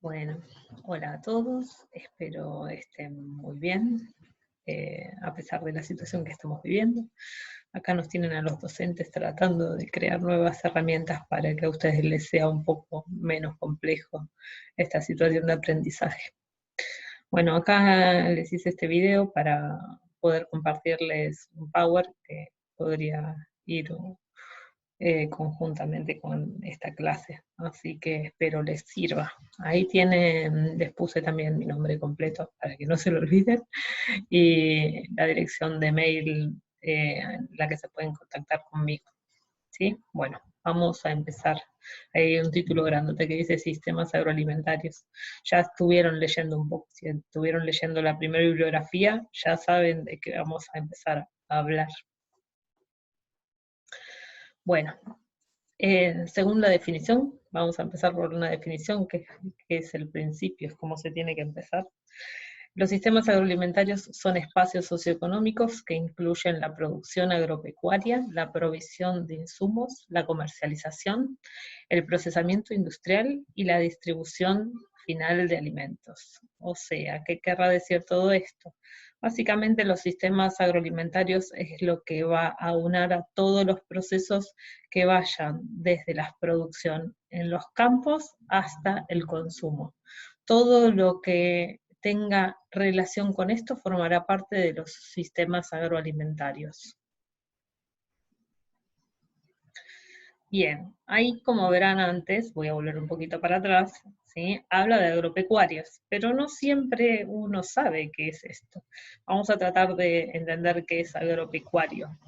Bueno, hola a todos, espero estén muy bien, a pesar de la situación que estamos viviendo. Acá nos tienen a los docentes tratando de crear nuevas herramientas para que a ustedes les sea un poco menos complejo esta situación de aprendizaje. Bueno, acá les hice este video para poder compartirles un Power que podría ir conjuntamente con esta clase, así que espero les sirva. Ahí tienen, les puse también mi nombre completo para que no se lo olviden, y la dirección de mail en la que se pueden contactar conmigo, ¿sí? Bueno, vamos a empezar. Hay un título grandote que dice Sistemas Agroalimentarios. Ya estuvieron leyendo un poco, si estuvieron leyendo la primera bibliografía, ya saben de qué vamos a empezar a hablar. Bueno, según la definición, vamos a empezar por una definición que es el principio, es cómo se tiene que empezar. Los sistemas agroalimentarios son espacios socioeconómicos que incluyen la producción agropecuaria, la provisión de insumos, la comercialización, el procesamiento industrial y la distribución final de alimentos. O sea, ¿qué querrá decir todo esto? Básicamente los sistemas agroalimentarios es lo que va a aunar a todos los procesos que vayan desde la producción en los campos hasta el consumo. Todo lo que tenga relación con esto formará parte de los sistemas agroalimentarios. Bien, ahí como verán antes, voy a volver un poquito para atrás, ¿sí? Habla de agropecuarios, pero no siempre uno sabe qué es esto. Vamos a tratar de entender qué es agropecuario.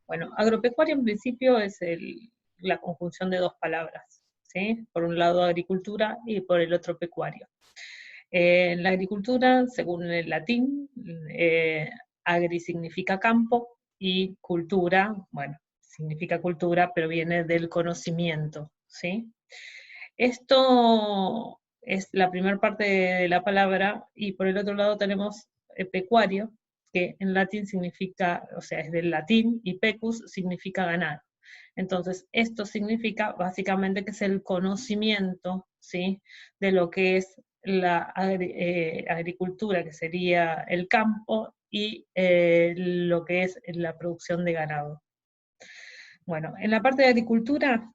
Bueno, agropecuario en principio es la conjunción de dos palabras, ¿sí? Por un lado agricultura y por el otro pecuario. En la agricultura, según el latín, agri significa campo y cultura, bueno, significa cultura, pero viene del conocimiento, ¿sí? Esto es la primera parte de la palabra, y por el otro lado tenemos pecuario, que en latín significa, o sea, es del latín, y pecus significa ganar. Entonces, esto significa básicamente que es el conocimiento, ¿sí?, de lo que es la agricultura, que sería el campo, y lo que es la producción de ganado. Bueno, en la parte de agricultura,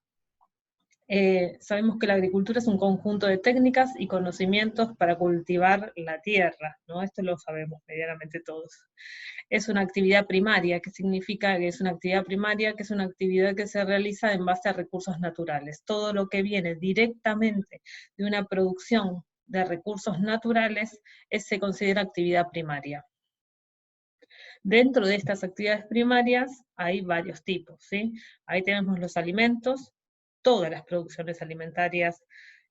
sabemos que la agricultura es un conjunto de técnicas y conocimientos para cultivar la tierra, ¿no? Esto lo sabemos medianamente todos. Es una actividad primaria, ¿qué significa que es una actividad primaria? Que es una actividad que se realiza en base a recursos naturales. Todo lo que viene directamente de una producción de recursos naturales se considera actividad primaria. Dentro de estas actividades primarias hay varios tipos, ¿sí? Ahí tenemos los alimentos, todas las producciones alimentarias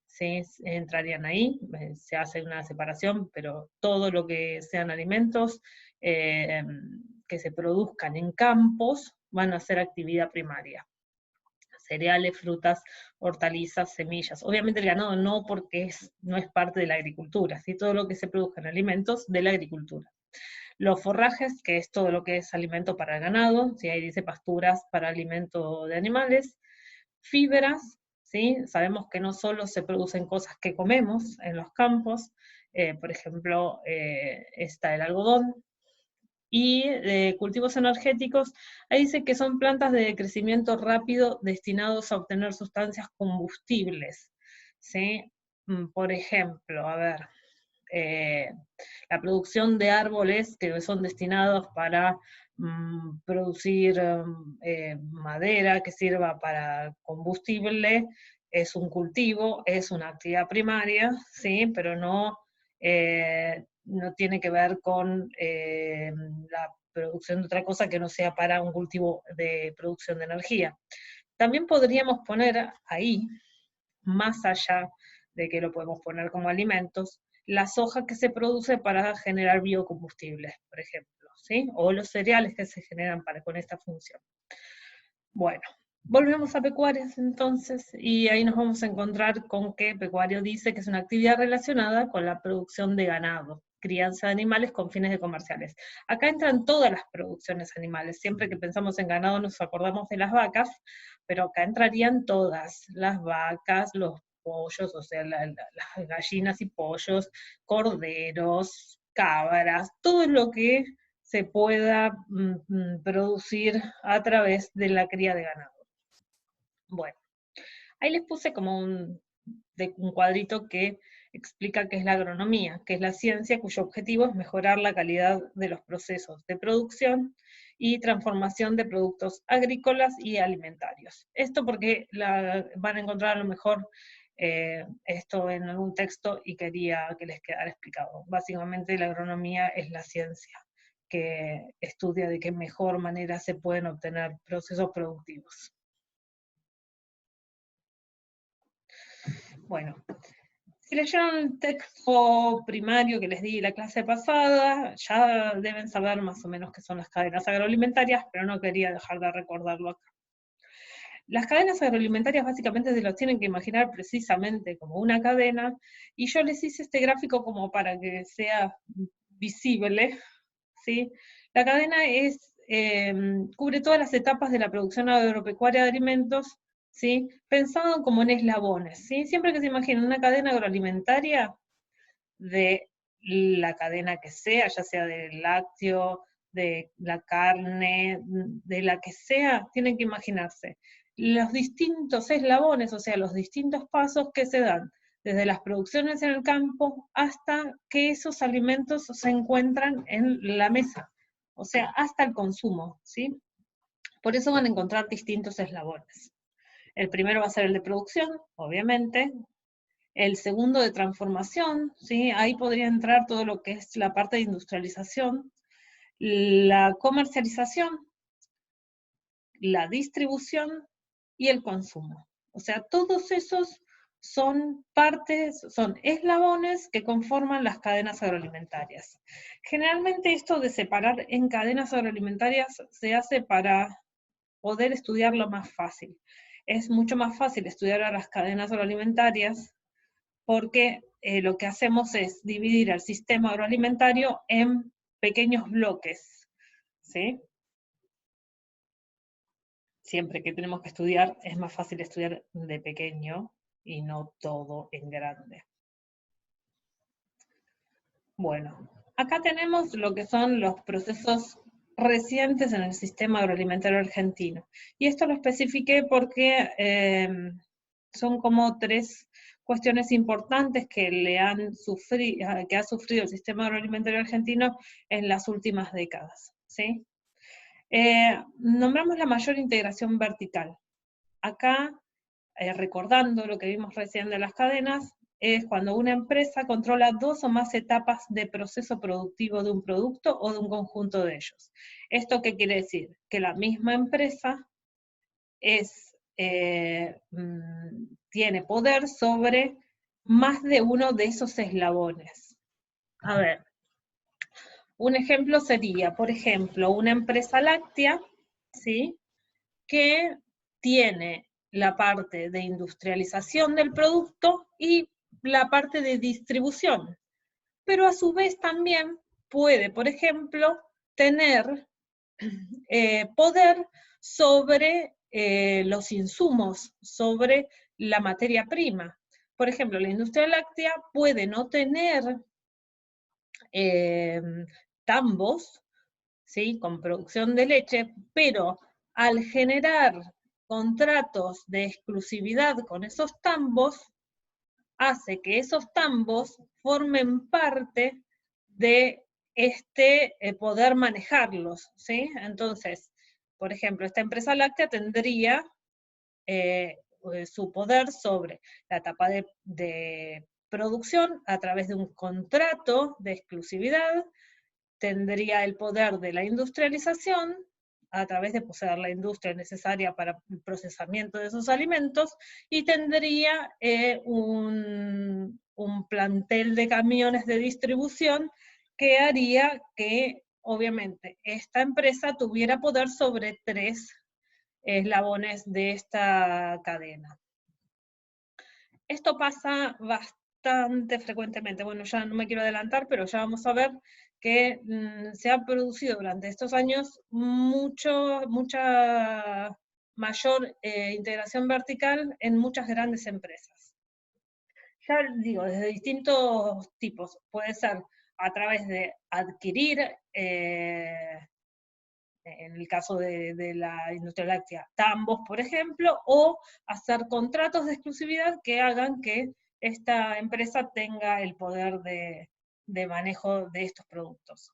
se entrarían ahí, se hace una separación, pero todo lo que sean alimentos que se produzcan en campos van a ser actividad primaria. Cereales, frutas, hortalizas, semillas. Obviamente el ganado no, porque no es parte de la agricultura, ¿sí? Todo lo que se produzca en alimentos de la agricultura. Los forrajes, que es todo lo que es alimento para el ganado, ¿sí? Ahí dice pasturas para alimento de animales. Fibras, ¿sí? Sabemos que no solo se producen cosas que comemos en los campos, por ejemplo, está el algodón, y cultivos energéticos, ahí dice que son plantas de crecimiento rápido destinados a obtener sustancias combustibles, ¿sí? Por ejemplo, a ver, la producción de árboles que son destinados para producir madera que sirva para combustible, es un cultivo, es una actividad primaria, ¿sí? Pero no, no tiene que ver con la producción de otra cosa que no sea para un cultivo de producción de energía. También podríamos poner ahí, más allá de que lo podemos poner como alimentos, la soja que se produce para generar biocombustibles, por ejemplo, ¿sí? O los cereales que se generan con esta función. Bueno, volvemos a pecuarias entonces, y ahí nos vamos a encontrar con que pecuario dice que es una actividad relacionada con la producción de ganado, crianza de animales con fines de comerciales. Acá entran todas las producciones animales, siempre que pensamos en ganado nos acordamos de las vacas, pero acá entrarían todas, las vacas, los pollos, o sea, las gallinas y pollos, corderos, cabras, todo lo que se pueda producir a través de la cría de ganado. Bueno, ahí les puse como un cuadrito que explica qué es la agronomía, que es la ciencia cuyo objetivo es mejorar la calidad de los procesos de producción y transformación de productos agrícolas y alimentarios. Esto porque van a encontrar a lo mejor esto en algún texto y quería que les quedara explicado. Básicamente la agronomía es la ciencia que estudia de qué mejor manera se pueden obtener procesos productivos. Bueno, si leyeron el texto primario que les di la clase pasada, ya deben saber más o menos qué son las cadenas agroalimentarias, pero no quería dejar de recordarlo acá. Las cadenas agroalimentarias básicamente se los tienen que imaginar precisamente como una cadena, y yo les hice este gráfico como para que sea visible, ¿sí? La cadena cubre todas las etapas de la producción agropecuaria de alimentos, ¿sí? Pensado como en eslabones, ¿sí? Siempre que se imaginen una cadena agroalimentaria, de la cadena que sea, ya sea del lácteo, de la carne, de la que sea, tienen que imaginarse los distintos eslabones, o sea, los distintos pasos que se dan desde las producciones en el campo hasta que esos alimentos se encuentran en la mesa, o sea, hasta el consumo, ¿sí? Por eso van a encontrar distintos eslabones. El primero va a ser el de producción, obviamente. El segundo de transformación, ¿sí? Ahí podría entrar todo lo que es la parte de industrialización, la comercialización, la distribución y el consumo. O sea, todos esos son partes, son eslabones que conforman las cadenas agroalimentarias. Generalmente esto de separar en cadenas agroalimentarias se hace para poder estudiarlo más fácil. Es mucho más fácil estudiar a las cadenas agroalimentarias porque lo que hacemos es dividir al sistema agroalimentario en pequeños bloques, ¿sí? Siempre que tenemos que estudiar, es más fácil estudiar de pequeño y no todo en grande. Bueno, acá tenemos lo que son los procesos recientes en el sistema agroalimentario argentino. Y esto lo especifiqué porque son como tres cuestiones importantes que ha sufrido el sistema agroalimentario argentino en las últimas décadas, ¿sí? Nombramos la mayor integración vertical. Acá, recordando lo que vimos recién de las cadenas, es cuando una empresa controla dos o más etapas de proceso productivo de un producto o de un conjunto de ellos. ¿Esto qué quiere decir? Que la misma empresa tiene poder sobre más de uno de esos eslabones. A ver, un ejemplo sería, por ejemplo, una empresa láctea, ¿sí?, que tiene la parte de industrialización del producto y la parte de distribución, pero a su vez también puede, por ejemplo, tener poder sobre los insumos, sobre la materia prima. Por ejemplo, la industria láctea puede no tener tambos, ¿sí?, con producción de leche, pero al generar contratos de exclusividad con esos tambos, hace que esos tambos formen parte de poder manejarlos, ¿sí? Entonces, por ejemplo, esta empresa láctea tendría su poder sobre la etapa de producción a través de un contrato de exclusividad, tendría el poder de la industrialización a través de poseer la industria necesaria para el procesamiento de esos alimentos, y tendría un plantel de camiones de distribución que haría que, obviamente, esta empresa tuviera poder sobre tres eslabones de esta cadena. Esto pasa bastante frecuentemente. Bueno, ya no me quiero adelantar, pero ya vamos a ver que se ha producido durante estos años mucha mayor integración vertical en muchas grandes empresas. ya digo, desde distintos tipos. Puede ser a través de adquirir, en el caso de la industria láctea, tambos, por ejemplo, o hacer contratos de exclusividad que hagan que esta empresa tenga el poder de manejo de estos productos.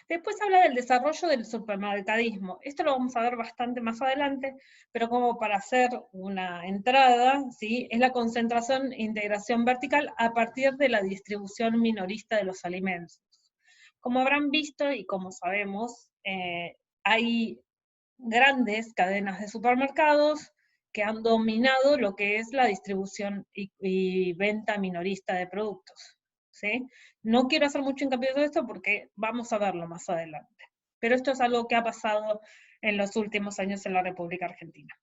Después habla del desarrollo del supermercadismo. Esto lo vamos a ver bastante más adelante, pero como para hacer una entrada, ¿sí? Es la concentración e integración vertical a partir de la distribución minorista de los alimentos. Como habrán visto y como sabemos, hay grandes cadenas de supermercados que han dominado lo que es la distribución y venta minorista de productos, ¿sí? No quiero hacer mucho hincapié en esto porque vamos a verlo más adelante, pero esto es algo que ha pasado en los últimos años en la República Argentina.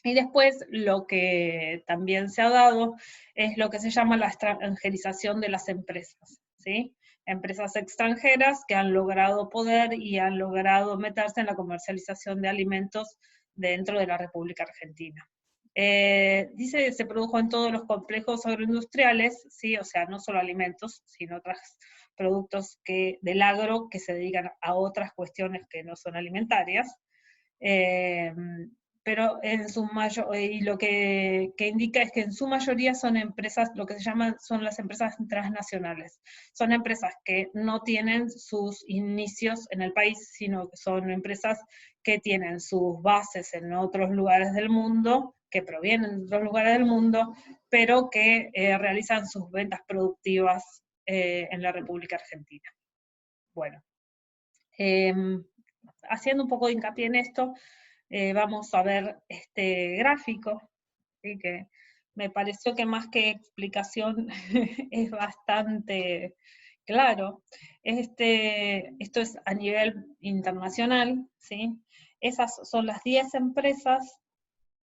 Y después lo que también se ha dado es lo que se llama la extranjerización de las empresas, ¿sí? Empresas extranjeras que han logrado poder y han logrado meterse en la comercialización de alimentos dentro de la República Argentina. Dice que se produjo en todos los complejos agroindustriales, ¿sí? O sea, no solo alimentos, sino otros productos del agro que se dedican a otras cuestiones que no son alimentarias. Pero en su y lo que indica es que en su mayoría son empresas, lo que se llaman son las empresas transnacionales. Son empresas que no tienen sus inicios en el país, sino que son empresas que tienen sus bases en otros lugares del mundo, que provienen de otros lugares del mundo, pero que realizan sus ventas productivas en la República Argentina. Bueno, haciendo un poco de hincapié en esto, vamos a ver este gráfico, ¿sí? Que me pareció que más que explicación es bastante claro. Esto es a nivel internacional, ¿sí? Esas son las 10 empresas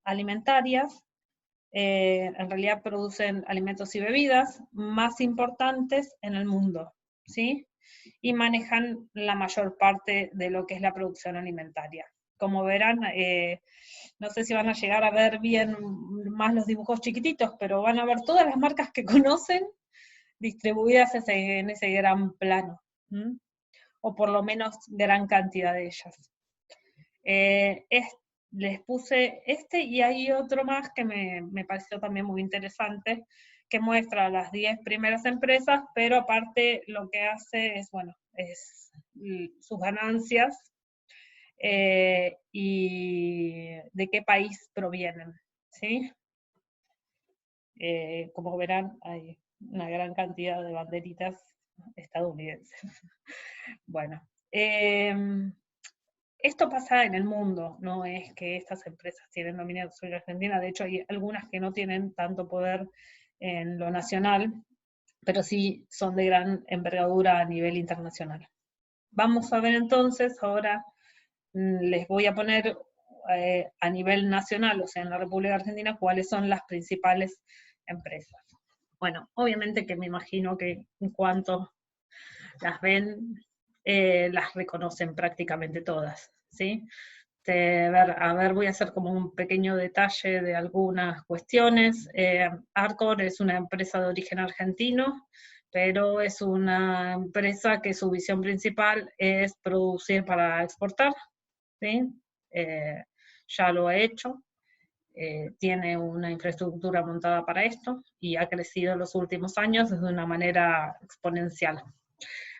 alimentarias, en realidad producen alimentos y bebidas más importantes en el mundo, ¿sí? Y manejan la mayor parte de lo que es la producción alimentaria. Como verán, no sé si van a llegar a ver bien más los dibujos chiquititos, pero van a ver todas las marcas que conocen distribuidas en ese gran plano, ¿m? O por lo menos gran cantidad de ellas. Les puse este y hay otro más que me pareció también muy interesante, que muestra las 10 primeras empresas, pero aparte lo que hace es, bueno, es sus ganancias, y de qué país provienen, ¿sí? Como verán, hay una gran cantidad de banderitas estadounidenses. Bueno, esto pasa en el mundo, no es que estas empresas tienen dominio sobre Argentina, de hecho hay algunas que no tienen tanto poder en lo nacional, pero sí son de gran envergadura a nivel internacional. Vamos a ver entonces ahora. Les voy a poner a nivel nacional, o sea, en la República Argentina, cuáles son las principales empresas. Bueno, obviamente que me imagino que en cuanto las ven, las reconocen prácticamente todas, ¿sí? A ver, voy a hacer como un pequeño detalle de algunas cuestiones. Arcor es una empresa de origen argentino, pero es una empresa que su visión principal es producir para exportar, ¿sí? Ya lo ha hecho, tiene una infraestructura montada para esto y ha crecido en los últimos años de una manera exponencial.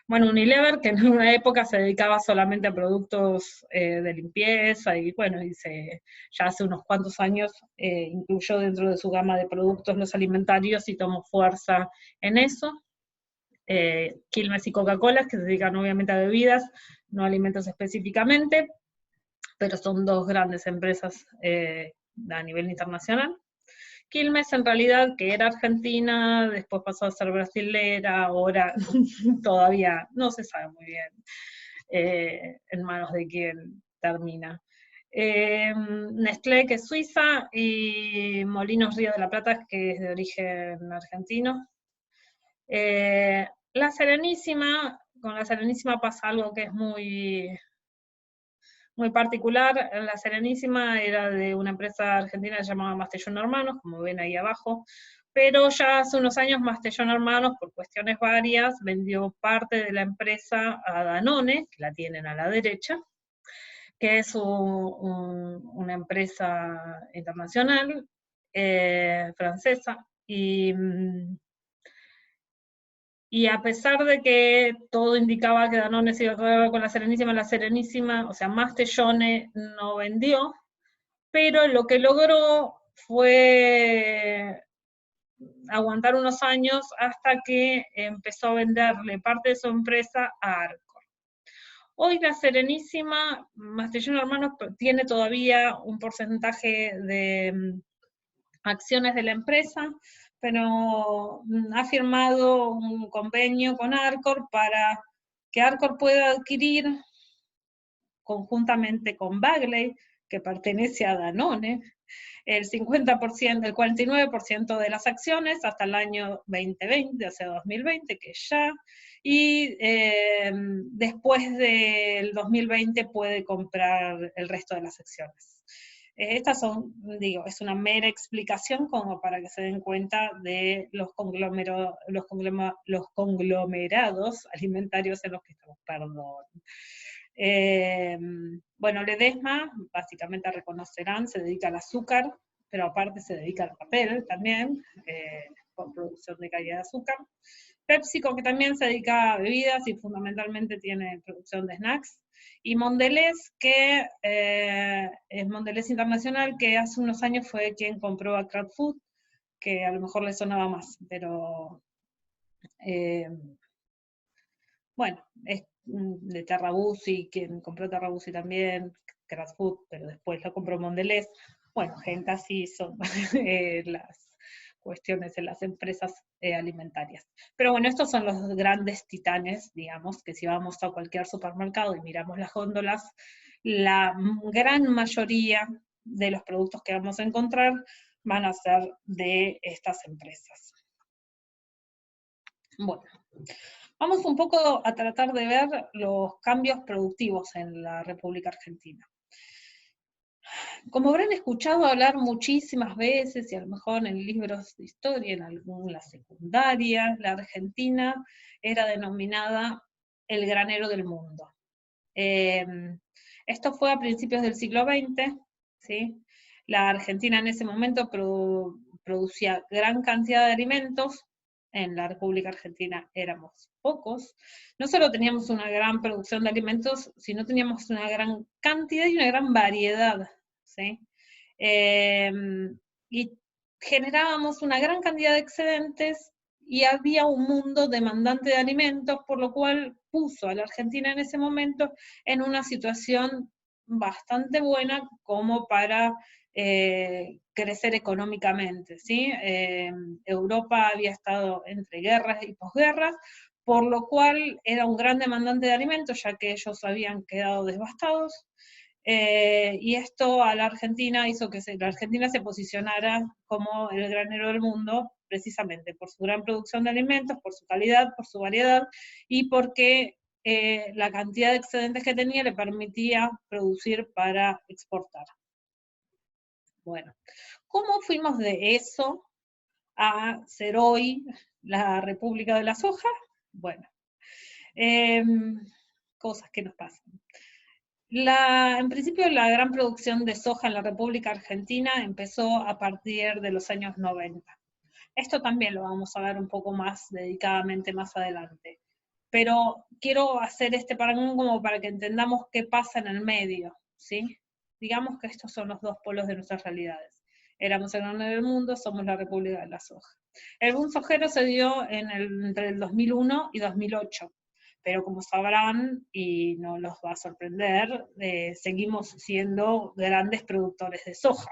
Bueno, Unilever, que en una época se dedicaba solamente a productos de limpieza y bueno, ya hace unos cuantos años incluyó dentro de su gama de productos los alimentarios y tomó fuerza en eso. Quilmes y Coca-Cola, que se dedican obviamente a bebidas, no a alimentos específicamente, pero son dos grandes empresas a nivel internacional. Quilmes en realidad, que era argentina, después pasó a ser brasilera, ahora todavía no se sabe muy bien en manos de quién termina. Nestlé, que es suiza, y Molinos Río de la Plata, que es de origen argentino. La Serenísima, con la Serenísima pasa algo que es muy muy particular. La Serenísima era de una empresa argentina llamada Mastellón Hermanos, como ven ahí abajo, pero ya hace unos años Mastellón Hermanos, por cuestiones varias, vendió parte de la empresa a Danone, que la tienen a la derecha, que es una empresa internacional, francesa, y a pesar de que todo indicaba que Danone se iba a quedar con la Serenísima, o sea, Mastellone no vendió, pero lo que logró fue aguantar unos años hasta que empezó a venderle parte de su empresa a Arcor. Hoy la Serenísima, Mastellón Hermanos, tiene todavía un porcentaje de acciones de la empresa, pero ha firmado un convenio con Arcor para que Arcor pueda adquirir, conjuntamente con Bagley, que pertenece a Danone, el 50%, el 49% de las acciones hasta el año 2020, o sea, 2020, que ya, y después del 2020 puede comprar el resto de las acciones. Estas son, digo, es una mera explicación como para que se den cuenta de los conglomerados alimentarios en los que estamos, perdón. Bueno, Ledesma, básicamente reconocerán, se dedica al azúcar, pero aparte se dedica al papel también, con producción de caña de azúcar. PepsiCo, que también se dedica a bebidas y fundamentalmente tiene producción de snacks. Y Mondelez, que es Mondelez Internacional, que hace unos años fue quien compró a Kraft Food, que a lo mejor le sonaba más, pero bueno, es de Terrabuzzi, quien compró Terrabuzzi también, Kraft Food, pero después lo compró Mondelez. Bueno, gente así son las cuestiones en las empresas alimentarias. Pero bueno, estos son los grandes titanes, digamos, que si vamos a cualquier supermercado y miramos las góndolas, la gran mayoría de los productos que vamos a encontrar van a ser de estas empresas. Bueno, vamos un poco a tratar de ver los cambios productivos en la República Argentina. Como habrán escuchado hablar muchísimas veces, y a lo mejor en libros de historia, en alguna secundaria, la Argentina era denominada el granero del mundo. Esto fue a principios del siglo XX, ¿sí? La Argentina en ese momento producía gran cantidad de alimentos. En la República Argentina éramos pocos. No solo teníamos una gran producción de alimentos, sino teníamos una gran cantidad y una gran variedad, ¿sí? Y generábamos una gran cantidad de excedentes y había un mundo demandante de alimentos, por lo cual puso a la Argentina en ese momento en una situación bastante buena como para crecer económicamente, ¿sí? Europa había estado entre guerras y posguerras, por lo cual era un gran demandante de alimentos, ya que ellos habían quedado devastados, y esto a la Argentina hizo que la Argentina se posicionara como el granero del mundo, precisamente por su gran producción de alimentos, por su calidad, por su variedad, y porque la cantidad de excedentes que tenía le permitía producir para exportar. Bueno, ¿cómo fuimos de eso a ser hoy la República de la Soja? Bueno, cosas que nos pasan. En principio, la gran producción de soja en la República Argentina empezó a partir de los años 90. Esto también lo vamos a ver un poco más dedicadamente más adelante. Pero quiero hacer este parangón como para que entendamos qué pasa en el medio, ¿sí? Digamos que estos son los dos polos de nuestras realidades. Éramos el granero del mundo, somos la República de la Soja. El boom sojero se dio entre el 2001 y 2008. Pero como sabrán, y no los va a sorprender, seguimos siendo grandes productores de soja,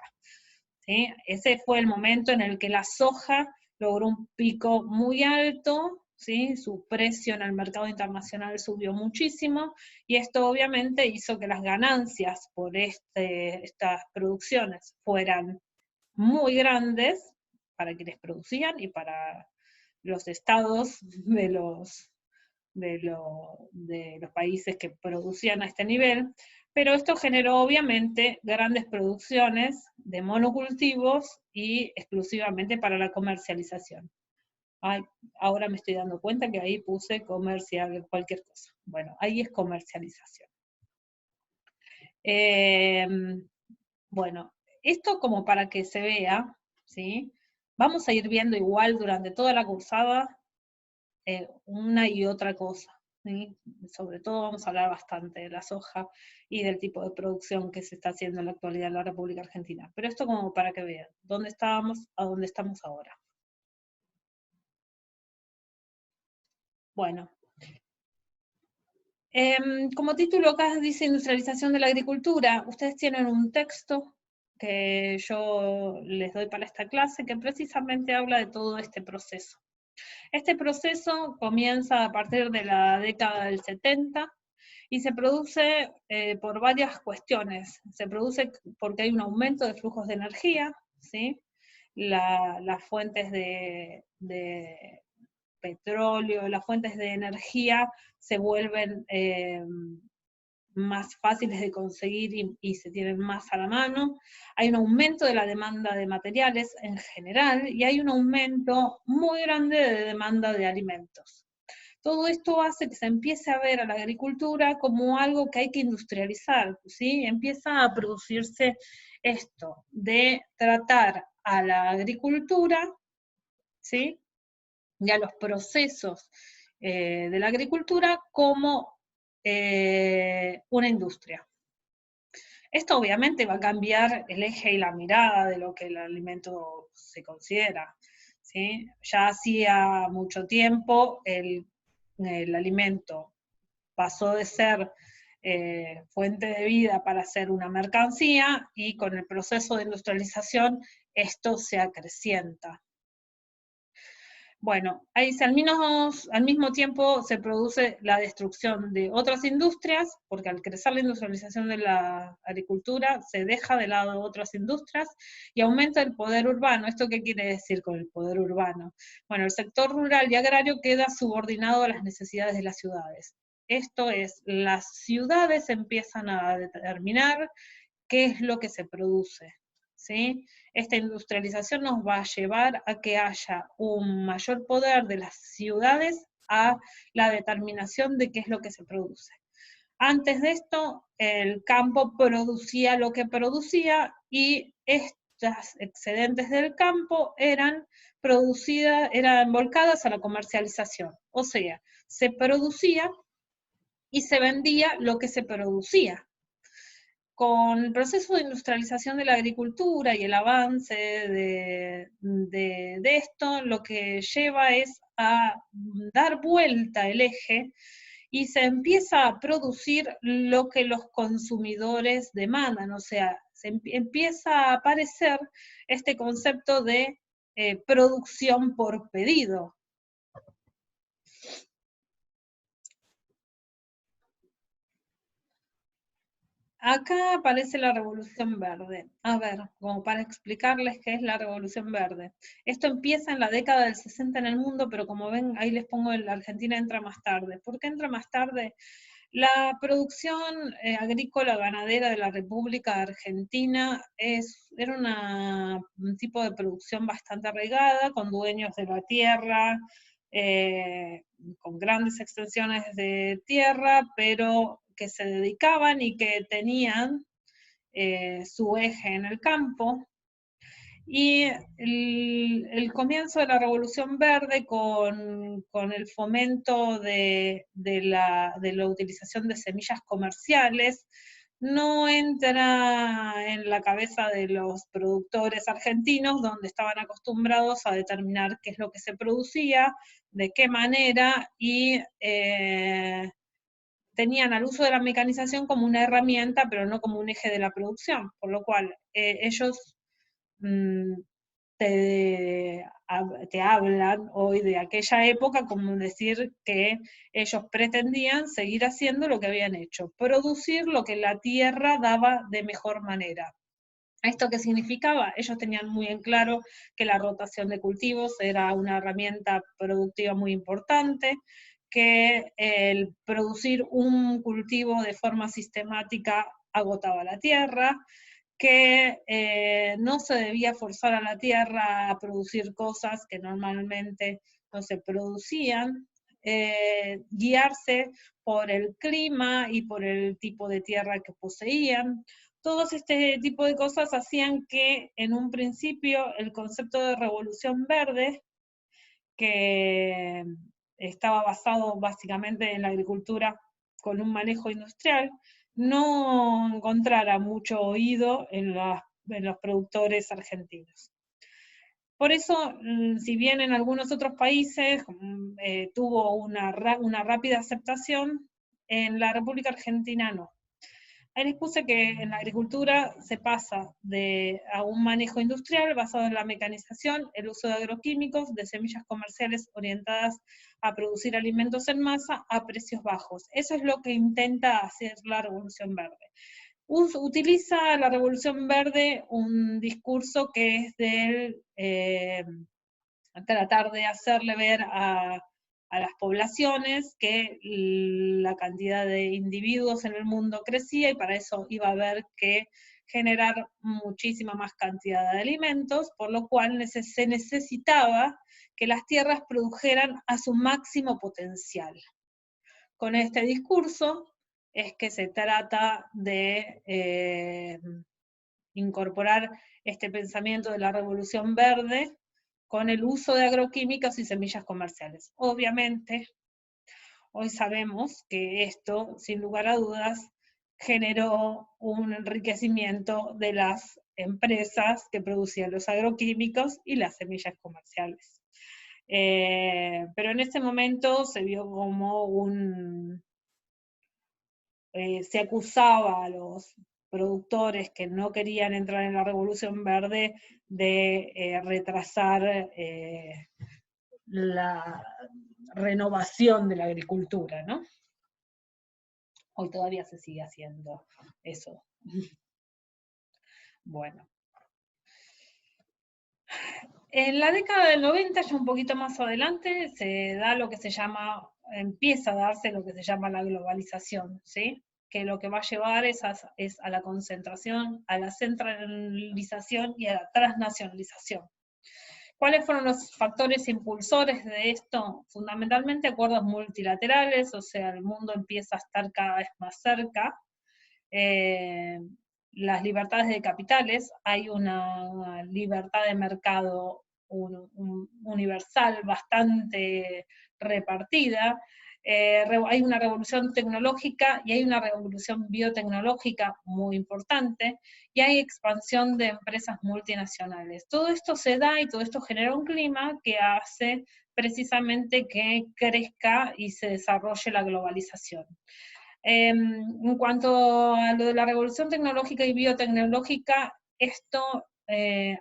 ¿sí? Ese fue el momento en el que la soja logró un pico muy alto, ¿sí? Su precio en el mercado internacional subió muchísimo, y esto obviamente hizo que las ganancias por estas producciones fueran muy grandes para quienes producían y para los estados de los países que producían a este nivel, Pero esto generó obviamente grandes producciones de monocultivos y exclusivamente para la comercialización. Ay, ahora me estoy dando cuenta que ahí puse comercial, cualquier cosa. Bueno, ahí es comercialización. Bueno, esto como para que se vea, ¿sí? Vamos a ir viendo igual durante toda la cursada una y otra cosa, ¿sí? Sobre todo vamos a hablar bastante de la soja y del tipo de producción que se está haciendo en la actualidad en la República Argentina. Pero esto como para que vean dónde estábamos a dónde estamos ahora. Bueno, como título acá dice industrialización de la agricultura. Ustedes tienen un texto que yo les doy para esta clase que precisamente habla de todo este proceso. Este proceso comienza a partir de la década del 70 y se produce por varias cuestiones. Se produce porque hay un aumento de flujos de energía, ¿sí? Las fuentes de petróleo, las fuentes de energía se vuelven más fáciles de conseguir y se tienen más a la mano. Hay un aumento de la demanda de materiales en general y hay un aumento muy grande de demanda de alimentos. Todo esto hace que se empiece a ver a la agricultura como algo que hay que industrializar, ¿sí? Empieza a producirse esto de tratar a la agricultura, ¿sí? Y a los procesos de la agricultura como una industria. Esto obviamente va a cambiar el eje y la mirada de lo que el alimento se considera, ¿sí? Ya hacía mucho tiempo el alimento pasó de ser fuente de vida para ser una mercancía y con el proceso de industrialización esto se acrecienta. Bueno, ahí al mismo tiempo se produce la destrucción de otras industrias, porque al crecer la industrialización de la agricultura se deja de lado otras industrias y aumenta el poder urbano. ¿Esto qué quiere decir con el poder urbano? Bueno, el sector rural y agrario queda subordinado a las necesidades de las ciudades. Esto es, las ciudades empiezan a determinar qué es lo que se produce, ¿sí? Esta industrialización nos va a llevar a que haya un mayor poder de las ciudades a la determinación de qué es lo que se produce. Antes de esto, el campo producía lo que producía y estas excedentes del campo eran producidas, eran volcadas a la comercialización. O sea, se producía y se vendía lo que se producía. Con el proceso de industrialización de la agricultura y el avance de esto, lo que lleva es a dar vuelta el eje y se empieza a producir lo que los consumidores demandan, o sea, empieza a aparecer este concepto de producción por pedido. Acá aparece la Revolución Verde. A ver, como para explicarles qué es la Revolución Verde. Esto empieza en la década del 60 en el mundo, pero como ven, ahí les pongo la Argentina entra más tarde. ¿Por qué entra más tarde? La producción agrícola ganadera de la República Argentina era un tipo de producción bastante arraigada, con dueños de la tierra, con grandes extensiones de tierra, pero que se dedicaban y que tenían su eje en el campo. Y el comienzo de la Revolución Verde con el fomento de la utilización de semillas comerciales no entra en la cabeza de los productores argentinos, donde estaban acostumbrados a determinar qué es lo que se producía, de qué manera, y tenían al uso de la mecanización como una herramienta, pero no como un eje de la producción, por lo cual ellos te, te hablan hoy de aquella época como decir que ellos pretendían seguir haciendo lo que habían hecho, producir lo que la tierra daba de mejor manera. ¿Esto qué significaba? Ellos tenían muy en claro que la rotación de cultivos era una herramienta productiva muy importante, que el producir un cultivo de forma sistemática agotaba la tierra, que no se debía forzar a la tierra a producir cosas que normalmente no se producían, guiarse por el clima y por el tipo de tierra que poseían. Todos este tipo de cosas hacían que en un principio el concepto de revolución verde, que estaba basado básicamente en la agricultura con un manejo industrial, no encontrara mucho oído en los productores argentinos. Por eso, si bien en algunos otros países tuvo una rápida aceptación, en la República Argentina no. Ahí les puse que en la agricultura se pasa a un manejo industrial basado en la mecanización, el uso de agroquímicos, de semillas comerciales orientadas a producir alimentos en masa a precios bajos. Eso es lo que intenta hacer la Revolución Verde. Utiliza la Revolución Verde un discurso que es del tratar de hacerle ver a las poblaciones que la cantidad de individuos en el mundo crecía y para eso iba a haber que generar muchísima más cantidad de alimentos, por lo cual se necesitaba que las tierras produjeran a su máximo potencial. Con este discurso es que se trata de incorporar este pensamiento de la Revolución Verde con el uso de agroquímicos y semillas comerciales. Obviamente, hoy sabemos que esto, sin lugar a dudas, generó un enriquecimiento de las empresas que producían los agroquímicos y las semillas comerciales. Pero en ese momento se vio como se acusaba a los productores que no querían entrar en la Revolución Verde de retrasar la renovación de la agricultura, ¿no? Hoy todavía se sigue haciendo eso. Bueno. En la década del 90, ya un poquito más adelante, se da lo que se llama, empieza a darse lo que se llama la globalización, ¿sí? Que lo que va a llevar es a la concentración, a la centralización y a la transnacionalización. ¿Cuáles fueron los factores impulsores de esto? Fundamentalmente acuerdos multilaterales, o sea, el mundo empieza a estar cada vez más cerca. Las libertades de capitales, hay una libertad de mercado universal bastante repartida, hay una revolución tecnológica y hay una revolución biotecnológica muy importante, y hay expansión de empresas multinacionales. Todo esto se da y todo esto genera un clima que hace precisamente que crezca y se desarrolle la globalización. En cuanto a lo de la revolución tecnológica y biotecnológica, esto,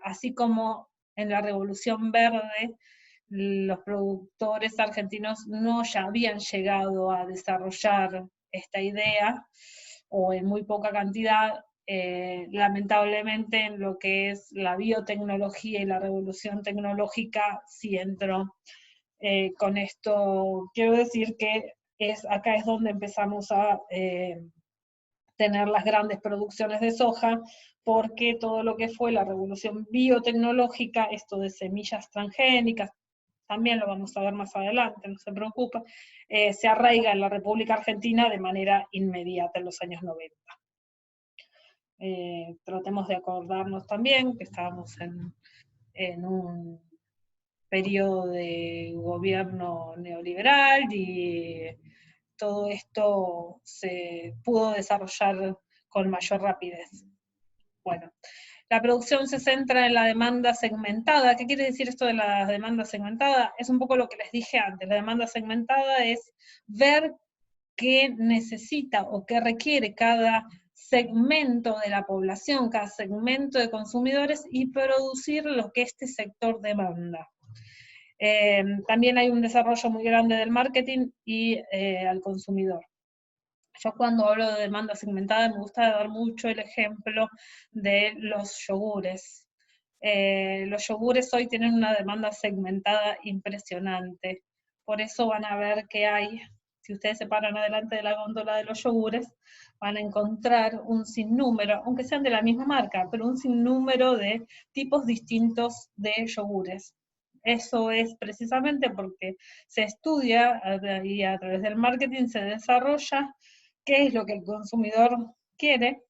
así como en la revolución verde, los productores argentinos no ya habían llegado a desarrollar esta idea, o en muy poca cantidad, lamentablemente en lo que es la biotecnología y la revolución tecnológica sí entró. Con esto quiero decir que acá es donde empezamos a tener las grandes producciones de soja, porque todo lo que fue la revolución biotecnológica, esto de semillas transgénicas, también lo vamos a ver más adelante, no se preocupe, se arraiga en la República Argentina de manera inmediata en los años 90. Tratemos de acordarnos también que estábamos en un periodo de gobierno neoliberal y todo esto se pudo desarrollar con mayor rapidez. Bueno, la producción se centra en la demanda segmentada. ¿Qué quiere decir esto de la demanda segmentada? Es un poco lo que les dije antes. La demanda segmentada es ver qué necesita o qué requiere cada segmento de la población, cada segmento de consumidores, y producir lo que este sector demanda. También hay un desarrollo muy grande del marketing y al consumidor. Yo cuando hablo de demanda segmentada me gusta dar mucho el ejemplo de los yogures. Los yogures hoy tienen una demanda segmentada impresionante. Por eso van a ver que hay si ustedes se paran adelante de la góndola de los yogures, van a encontrar un sinnúmero, aunque sean de la misma marca, pero un sinnúmero de tipos distintos de yogures. Eso es precisamente porque se estudia y a través del marketing se desarrolla qué es lo que el consumidor quiere.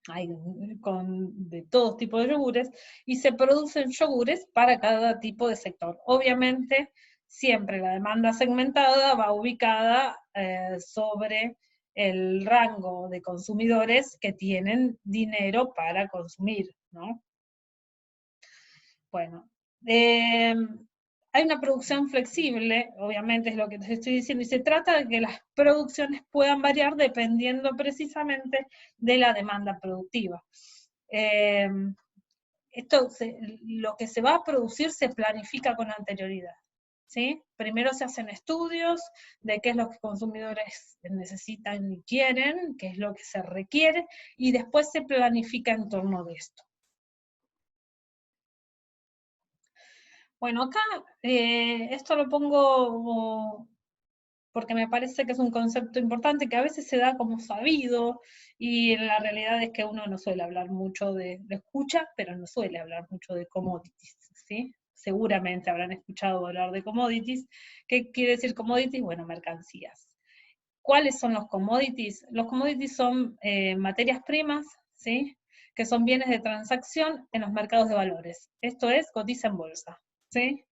Hay de todos tipos de yogures, y se producen yogures para cada tipo de sector. Obviamente, siempre la demanda segmentada va ubicada sobre el rango de consumidores que tienen dinero para consumir, ¿no? Bueno, hay una producción flexible, obviamente es lo que te estoy diciendo, y se trata de que las producciones puedan variar dependiendo precisamente de la demanda productiva. Lo que se va a producir se planifica con anterioridad, ¿sí? Primero se hacen estudios de qué es lo que consumidores necesitan y quieren, qué es lo que se requiere, y después se planifica en torno de esto. Bueno, acá esto lo pongo porque me parece que es un concepto importante que a veces se da como sabido, y la realidad es que uno no suele hablar mucho lo escucha, pero no suele hablar mucho de commodities, ¿sí? Seguramente habrán escuchado hablar de commodities. ¿Qué quiere decir commodities? Bueno, mercancías. ¿Cuáles son los commodities? Los commodities son materias primas, ¿sí? Que son bienes de transacción en los mercados de valores. Esto es, cotiza en bolsa, ¿sí?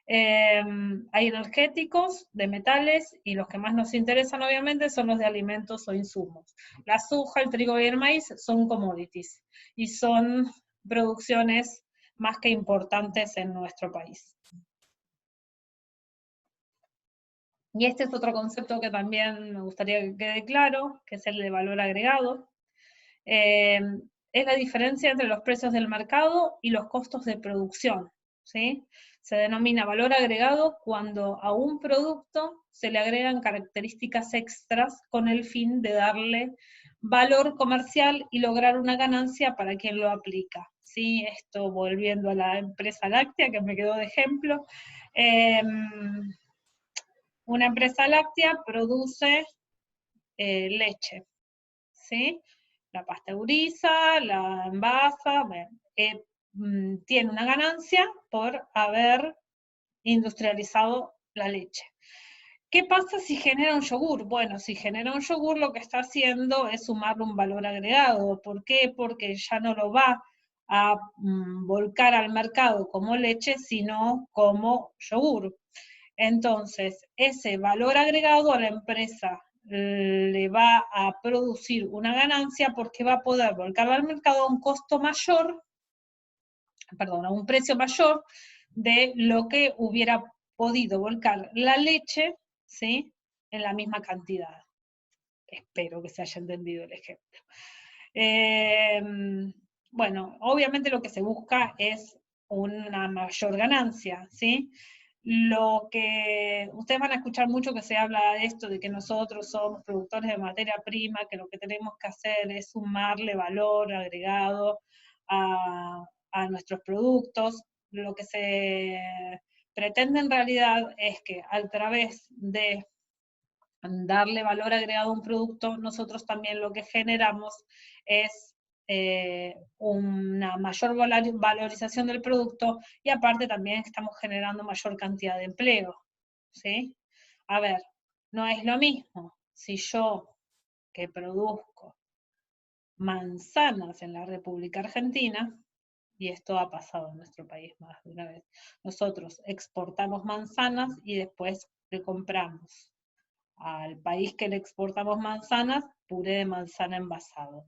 Hay energéticos, de metales, y los que más nos interesan obviamente son los de alimentos o insumos. La soja, el trigo y el maíz son commodities, y son producciones más que importantes en nuestro país. Y este es otro concepto que también me gustaría que quede claro, que es el de valor agregado. Es la diferencia entre los precios del mercado y los costos de producción, ¿sí? Se denomina valor agregado cuando a un producto se le agregan características extras con el fin de darle valor comercial y lograr una ganancia para quien lo aplica, ¿sí? Esto volviendo a la empresa láctea, que me quedó de ejemplo. Una empresa láctea produce leche, ¿sí? La pasteuriza, la envasa, bueno, tiene una ganancia por haber industrializado la leche. ¿Qué pasa si genera un yogur? Bueno, si genera un yogur, lo que está haciendo es sumarle un valor agregado. ¿Por qué? Porque ya no lo va a volcar al mercado como leche, sino como yogur. Entonces, ese valor agregado a la empresa le va a producir una ganancia porque va a poder volcarla al mercado a un costo mayor, perdón, a un precio mayor de lo que hubiera podido volcar la leche, ¿sí? En la misma cantidad. Espero que se haya entendido el ejemplo. Bueno, obviamente lo que se busca es una mayor ganancia, ¿sí? Lo que ustedes van a escuchar mucho que se habla de esto, de que nosotros somos productores de materia prima, que lo que tenemos que hacer es sumarle valor agregado a nuestros productos. Lo que se pretende en realidad es que a través de darle valor agregado a un producto, nosotros también lo que generamos es una mayor valorización del producto, y aparte también estamos generando mayor cantidad de empleo, ¿sí? A ver, no es lo mismo si yo, que produzco manzanas en la República Argentina, y esto ha pasado en nuestro país más de una vez, nosotros exportamos manzanas y después le compramos al país que le exportamos manzanas, puré de manzana envasado.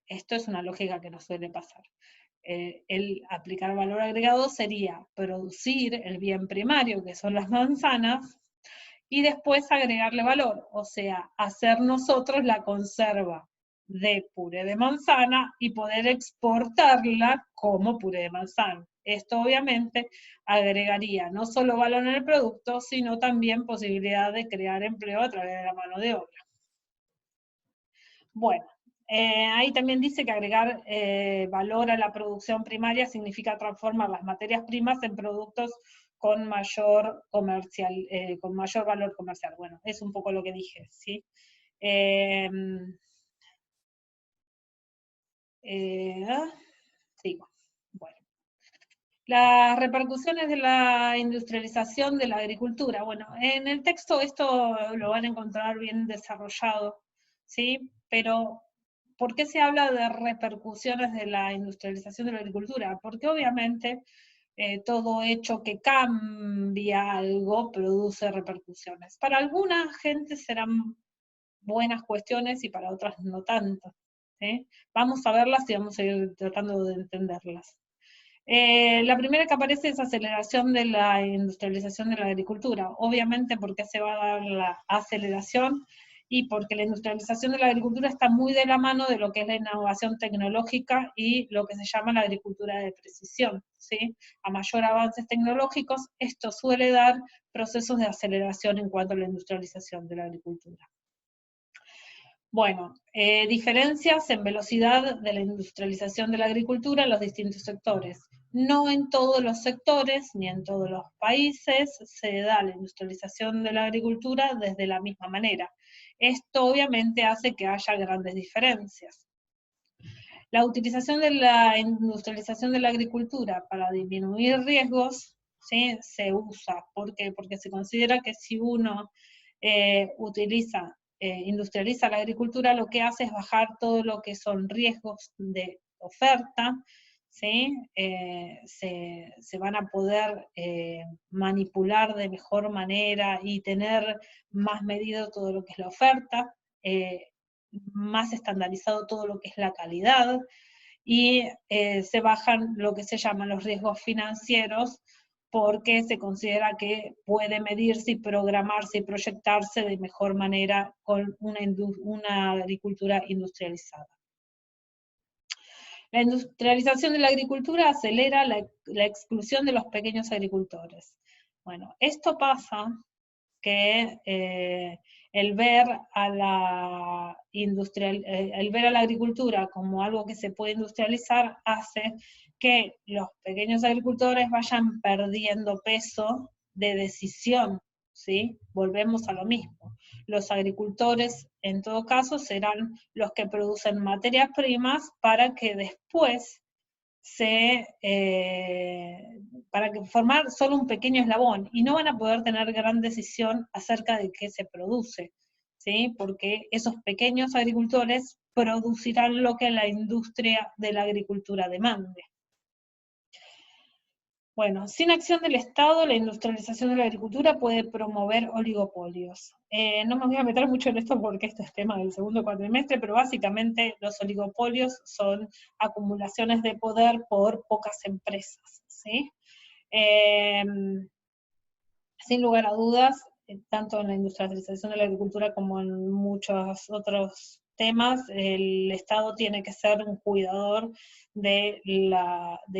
Esto es una lógica que nos suele pasar. El aplicar valor agregado sería producir el bien primario, que son las manzanas, y después agregarle valor, o sea, hacer nosotros la conserva de puré de manzana y poder exportarla como puré de manzana. Esto obviamente agregaría no solo valor en el producto, sino también posibilidad de crear empleo a través de la mano de obra. Bueno, ahí también dice que agregar valor a la producción primaria significa transformar las materias primas en productos con mayor con mayor valor comercial. Bueno, es un poco lo que dije, ¿sí? Sigo. Bueno. Las repercusiones de la industrialización de la agricultura. Bueno, en el texto esto lo van a encontrar bien desarrollado, ¿sí? Pero, ¿por qué se habla de repercusiones de la industrialización de la agricultura? Porque obviamente todo hecho que cambia algo produce repercusiones. Para alguna gente serán buenas cuestiones y para otras no tanto, ¿sí? Vamos a verlas y vamos a ir tratando de entenderlas. La primera que aparece es aceleración de la industrialización de la agricultura. Obviamente porque se va a dar la aceleración y porque la industrialización de la agricultura está muy de la mano de lo que es la innovación tecnológica y lo que se llama la agricultura de precisión, ¿sí? A mayor avances tecnológicos, esto suele dar procesos de aceleración en cuanto a la industrialización de la agricultura. Bueno, diferencias en velocidad de la industrialización de la agricultura en los distintos sectores. No en todos los sectores, ni en todos los países, se da la industrialización de la agricultura desde la misma manera. Esto obviamente hace que haya grandes diferencias. La utilización de la industrialización de la agricultura para disminuir riesgos, ¿sí? Se usa. ¿Por qué? Porque se considera que si uno industrializa la agricultura, lo que hace es bajar todo lo que son riesgos de oferta, ¿sí? Se van a poder manipular de mejor manera y tener más medido todo lo que es la oferta, más estandarizado todo lo que es la calidad, y se bajan lo que se llaman los riesgos financieros, porque se considera que puede medirse y programarse y proyectarse de mejor manera con una agricultura industrializada. La industrialización de la agricultura acelera la exclusión de los pequeños agricultores. Bueno, esto pasa que el ver a la agricultura como algo que se puede industrializar hace que los pequeños agricultores vayan perdiendo peso de decisión, ¿sí? Volvemos a lo mismo. Los agricultores, en todo caso, serán los que producen materias primas para que después para formar solo un pequeño eslabón, y no van a poder tener gran decisión acerca de qué se produce, ¿sí? Porque esos pequeños agricultores producirán lo que la industria de la agricultura demande. Bueno, sin acción del Estado, la industrialización de la agricultura puede promover oligopolios. No me voy a meter mucho en esto porque esto es tema del segundo cuatrimestre, pero básicamente los oligopolios son acumulaciones de poder por pocas empresas, ¿sí? Sin lugar a dudas, tanto en la industrialización de la agricultura como en muchos otros temas, el Estado tiene que ser un cuidador de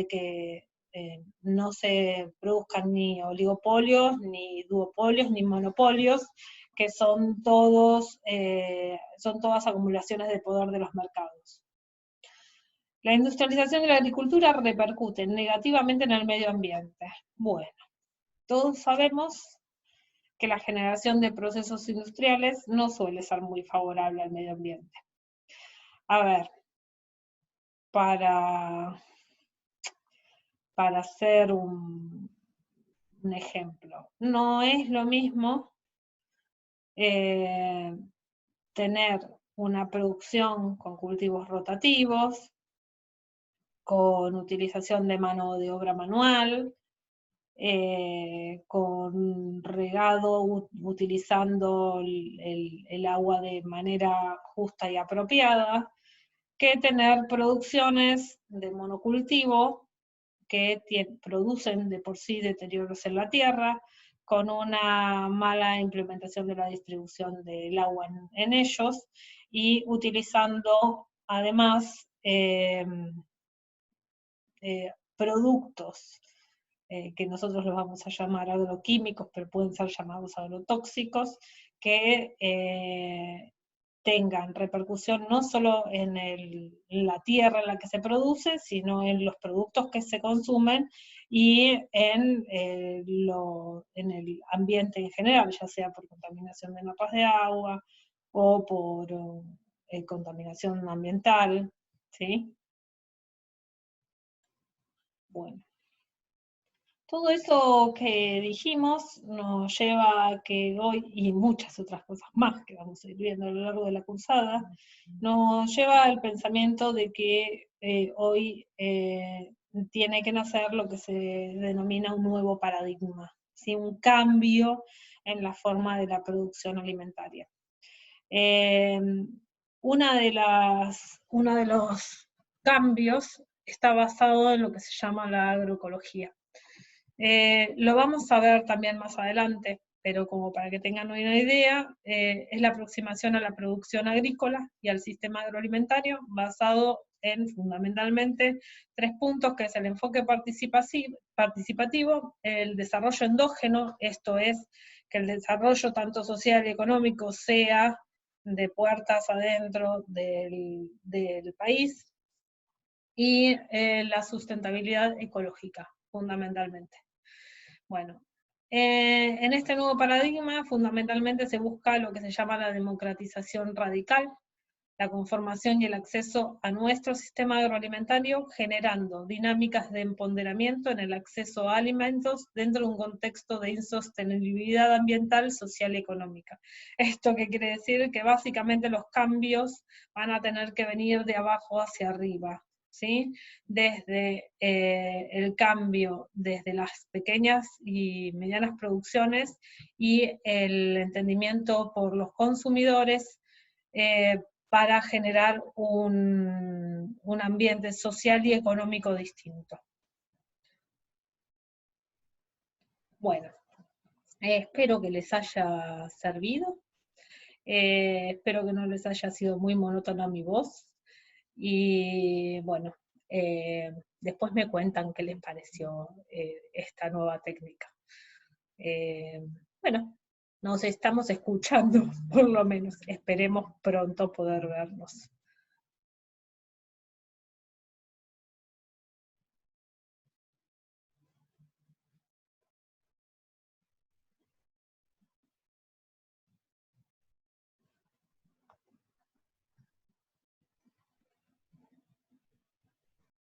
que no se produzcan ni oligopolios, ni duopolios, ni monopolios, que son todas acumulaciones de poder de los mercados. La industrialización de la agricultura repercute negativamente en el medio ambiente. Bueno, todos sabemos que la generación de procesos industriales no suele ser muy favorable al medio ambiente. A ver, para hacer un ejemplo, no es lo mismo tener una producción con cultivos rotativos, con utilización de mano de obra manual, con regado utilizando el agua de manera justa y apropiada, que tener producciones de monocultivo que producen de por sí deterioros en la tierra, con una mala implementación de la distribución del agua en ellos, y utilizando además productos que nosotros los vamos a llamar agroquímicos, pero pueden ser llamados agrotóxicos, que tengan repercusión no solo en la tierra en la que se produce, sino en los productos que se consumen, y en el ambiente en general, ya sea por contaminación de mapas de agua o por contaminación ambiental, ¿sí? Bueno. Todo eso que dijimos nos lleva a que hoy, y muchas otras cosas más que vamos a ir viendo a lo largo de la cursada, nos lleva al pensamiento de que hoy tiene que nacer lo que se denomina un nuevo paradigma, ¿sí? Un cambio en la forma de la producción alimentaria. Uno de los cambios está basado en lo que se llama la agroecología. Lo vamos a ver también más adelante, pero como para que tengan una idea, es la aproximación a la producción agrícola y al sistema agroalimentario basado en fundamentalmente 3 puntos, que es el enfoque participativo, el desarrollo endógeno, esto es, que el desarrollo tanto social y económico sea de puertas adentro del país, y la sustentabilidad ecológica, fundamentalmente. Bueno, en este nuevo paradigma fundamentalmente se busca lo que se llama la democratización radical, la conformación y el acceso a nuestro sistema agroalimentario, generando dinámicas de empoderamiento en el acceso a alimentos dentro de un contexto de insostenibilidad ambiental, social y económica. ¿Esto qué quiere decir? Que básicamente los cambios van a tener que venir de abajo hacia arriba, ¿sí? Desde el cambio, desde las pequeñas y medianas producciones y el entendimiento por los consumidores, para generar un ambiente social y económico distinto. Bueno, espero que les haya servido, espero que no les haya sido muy monótona mi voz, y bueno, después me cuentan qué les pareció esta nueva técnica. Bueno, nos estamos escuchando, por lo menos, esperemos pronto poder vernos.